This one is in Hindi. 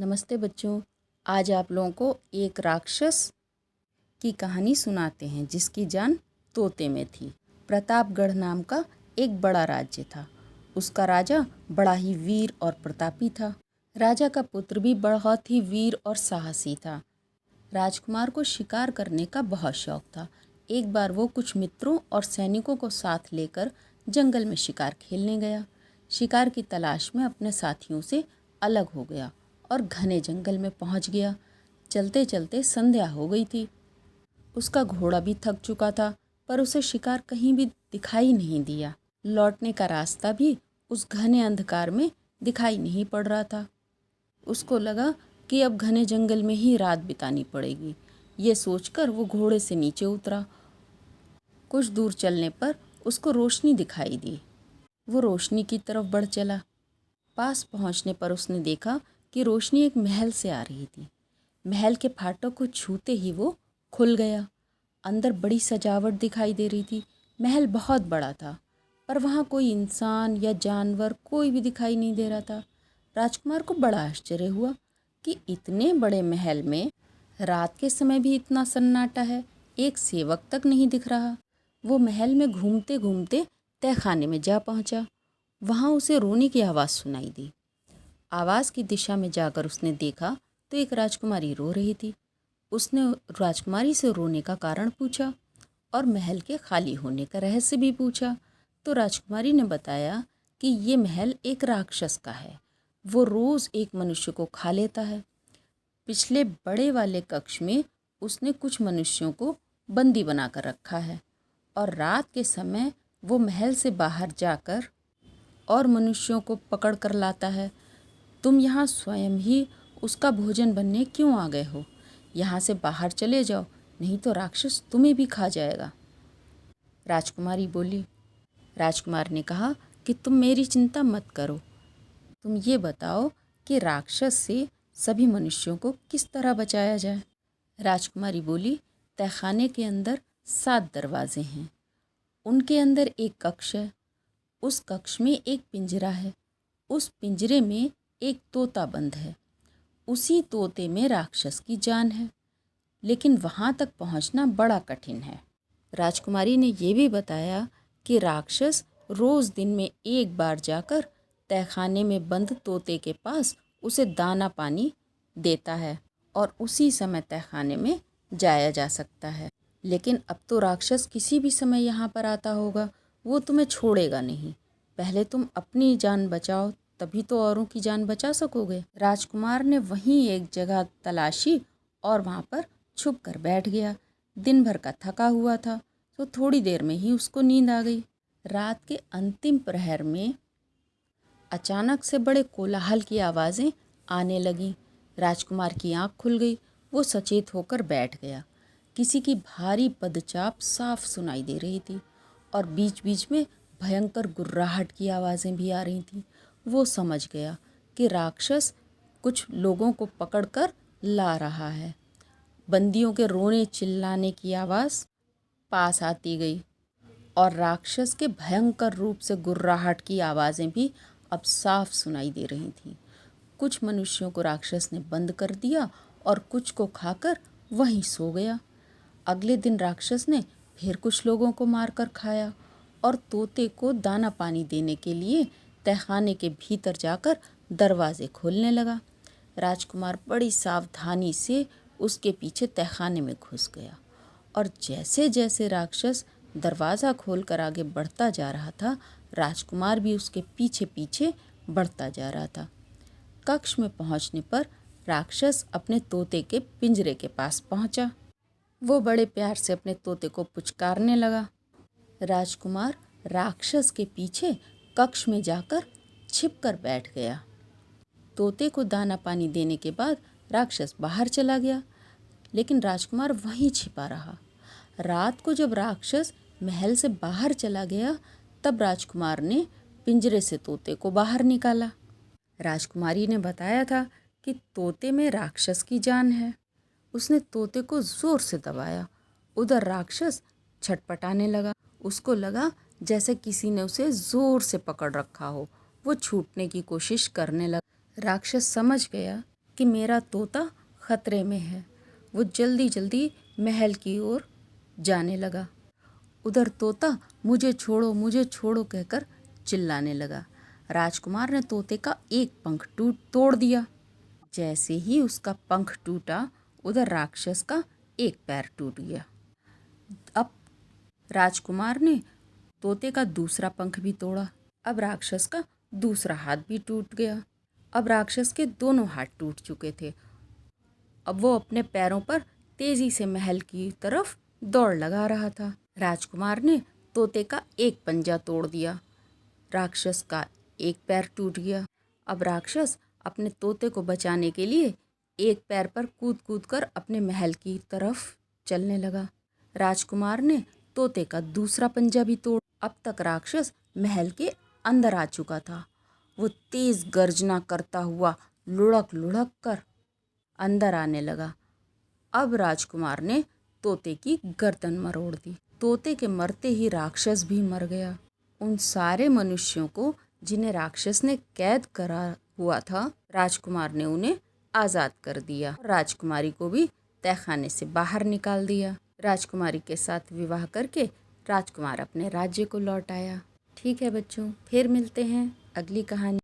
नमस्ते बच्चों। आज आप लोगों को एक राक्षस की कहानी सुनाते हैं जिसकी जान तोते में थी। प्रतापगढ़ नाम का एक बड़ा राज्य था। उसका राजा बड़ा ही वीर और प्रतापी था। राजा का पुत्र भी बहुत ही वीर और साहसी था। राजकुमार को शिकार करने का बहुत शौक था। एक बार वो कुछ मित्रों और सैनिकों को साथ लेकर जंगल में शिकार खेलने गया। शिकार की तलाश में अपने साथियों से अलग हो गया और घने जंगल में पहुंच गया। चलते चलते संध्या हो गई थी। उसका घोड़ा भी थक चुका था, पर उसे शिकार कहीं भी दिखाई नहीं दिया। लौटने का रास्ता भी उस घने अंधकार में दिखाई नहीं पड़ रहा था। उसको लगा कि अब घने जंगल में ही रात बितानी पड़ेगी। ये सोचकर वो घोड़े से नीचे उतरा। कुछ दूर चलने पर उसको रोशनी दिखाई दी। वो रोशनी की तरफ बढ़ चला। पास पहुंचने पर उसने देखा कि रोशनी एक महल से आ रही थी। महल के फाटक को छूते ही वो खुल गया। अंदर बड़ी सजावट दिखाई दे रही थी। महल बहुत बड़ा था, पर वहाँ कोई इंसान या जानवर कोई भी दिखाई नहीं दे रहा था। राजकुमार को बड़ा आश्चर्य हुआ कि इतने बड़े महल में रात के समय भी इतना सन्नाटा है। एक सेवक तक नहीं दिख रहा। वो महल में घूमते घूमते तहखाने में जा पहुंचा। वहाँ उसे रोने की आवाज़ सुनाई दी। आवाज़ की दिशा में जाकर उसने देखा तो एक राजकुमारी रो रही थी। उसने राजकुमारी से रोने का कारण पूछा और महल के खाली होने का रहस्य भी पूछा। तो राजकुमारी ने बताया कि ये महल एक राक्षस का है। वो रोज़ एक मनुष्य को खा लेता है। पिछले बड़े वाले कक्ष में उसने कुछ मनुष्यों को बंदी बनाकर रखा है और रात के समय वो महल से बाहर जाकर और मनुष्यों को पकड़ कर लाता है। तुम यहाँ स्वयं ही उसका भोजन बनने क्यों आ गए हो? यहाँ से बाहर चले जाओ, नहीं तो राक्षस तुम्हें भी खा जाएगा। राजकुमारी बोली। राजकुमार ने कहा कि तुम मेरी चिंता मत करो। तुम ये बताओ कि राक्षस से सभी मनुष्यों को किस तरह बचाया जाए। राजकुमारी बोली, तहखाने के अंदर 7 दरवाजे हैं। उनके अंदर एक कक्ष है। उस कक्ष में एक पिंजरा है। उस पिंजरे में एक तोता बंद है। उसी तोते में राक्षस की जान है, लेकिन वहाँ तक पहुँचना बड़ा कठिन है। राजकुमारी ने यह भी बताया कि राक्षस रोज़ दिन में एक बार जाकर तहखाने में बंद तोते के पास उसे दाना पानी देता है और उसी समय तहखाने में जाया जा सकता है। लेकिन अब तो राक्षस किसी भी समय यहाँ पर आता होगा। वो तुम्हें छोड़ेगा नहीं। पहले तुम अपनी जान बचाओ, तभी तो औरों की जान बचा सकोगे। राजकुमार ने वहीं एक जगह तलाशी और वहाँ पर छुप कर बैठ गया। दिन भर का थका हुआ था, तो थोड़ी देर में ही उसको नींद आ गई। रात के अंतिम प्रहर में अचानक से बड़े कोलाहल की आवाज़ें आने लगीं। राजकुमार की आंख खुल गई। वो सचेत होकर बैठ गया। किसी की भारी पदचाप साफ सुनाई दे रही थी और बीच बीच में भयंकर गुर्राहट की आवाज़ें भी आ रही थीं। वो समझ गया कि राक्षस कुछ लोगों को पकड़कर ला रहा है। बंदियों के रोने चिल्लाने की आवाज़ पास आती गई और राक्षस के भयंकर रूप से गुर्राहट की आवाज़ें भी अब साफ सुनाई दे रही थीं। कुछ मनुष्यों को राक्षस ने बंद कर दिया और कुछ को खाकर वहीं सो गया। अगले दिन राक्षस ने फिर कुछ लोगों को मारकर खाया और तोते को दाना पानी देने के लिए तहखाने के भीतर जाकर दरवाजे खोलने लगा। राजकुमार बड़ी सावधानी से उसके पीछे तहखाने में घुस गया और जैसे जैसे राक्षस दरवाज़ा खोलकर आगे बढ़ता जा रहा था, राजकुमार भी उसके पीछे पीछे बढ़ता जा रहा था। कक्ष में पहुंचने पर राक्षस अपने तोते के पिंजरे के पास पहुंचा। वो बड़े प्यार से अपने तोते को पुचकारने लगा। राजकुमार राक्षस के पीछे कक्ष में जाकर छिपकर बैठ गया। तोते को दाना पानी देने के बाद राक्षस बाहर चला गया, लेकिन राजकुमार वहीं छिपा रहा। रात को जब राक्षस महल से बाहर चला गया, तब राजकुमार ने पिंजरे से तोते को बाहर निकाला। राजकुमारी ने बताया था कि तोते में राक्षस की जान है। उसने तोते को जोर से दबाया। उधर राक्षस छटपटाने लगा। उसको लगा जैसे किसी ने उसे जोर से पकड़ रखा हो। वो छूटने की कोशिश करने लगा। राक्षस समझ गया कि मेरा तोता खतरे में है। वो जल्दी जल्दी महल की ओर जाने लगा। उधर तोता मुझे छोड़ो कहकर चिल्लाने लगा। राजकुमार ने तोते का एक पंख तोड़ दिया। जैसे ही उसका पंख टूटा, उधर राक्षस का एक पैर टूट गया। अब राजकुमार ने तोते का दूसरा पंख भी तोड़ा। अब राक्षस का दूसरा हाथ भी टूट गया। अब राक्षस के दोनों हाथ टूट चुके थे। अब वो अपने पैरों पर तेजी से महल की तरफ दौड़ लगा रहा था। राजकुमार ने तोते का एक पंजा तोड़ दिया। राक्षस का एक पैर टूट गया। अब राक्षस अपने तोते को बचाने के लिए एक पैर पर कूद कूद कर अपने महल की तरफ चलने लगा। राजकुमार ने तोते का दूसरा पंजा भी तोड़। अब तक राक्षस महल के अंदर आ चुका था। वो तेज गर्जना करता हुआ लुढ़क लुढ़क कर अंदर आने लगा। अब राजकुमार ने तोते की गर्दन मरोड़ दी। तोते के मरते ही राक्षस भी मर गया। उन सारे मनुष्यों को जिन्हें राक्षस ने कैद करा हुआ था, राजकुमार ने उन्हें आज़ाद कर दिया। राजकुमारी को भी तहखाने से बाहर निकाल दिया। राजकुमारी के साथ विवाह करके राजकुमार अपने राज्य को लौट आया। ठीक है बच्चों, फिर मिलते हैं अगली कहानी।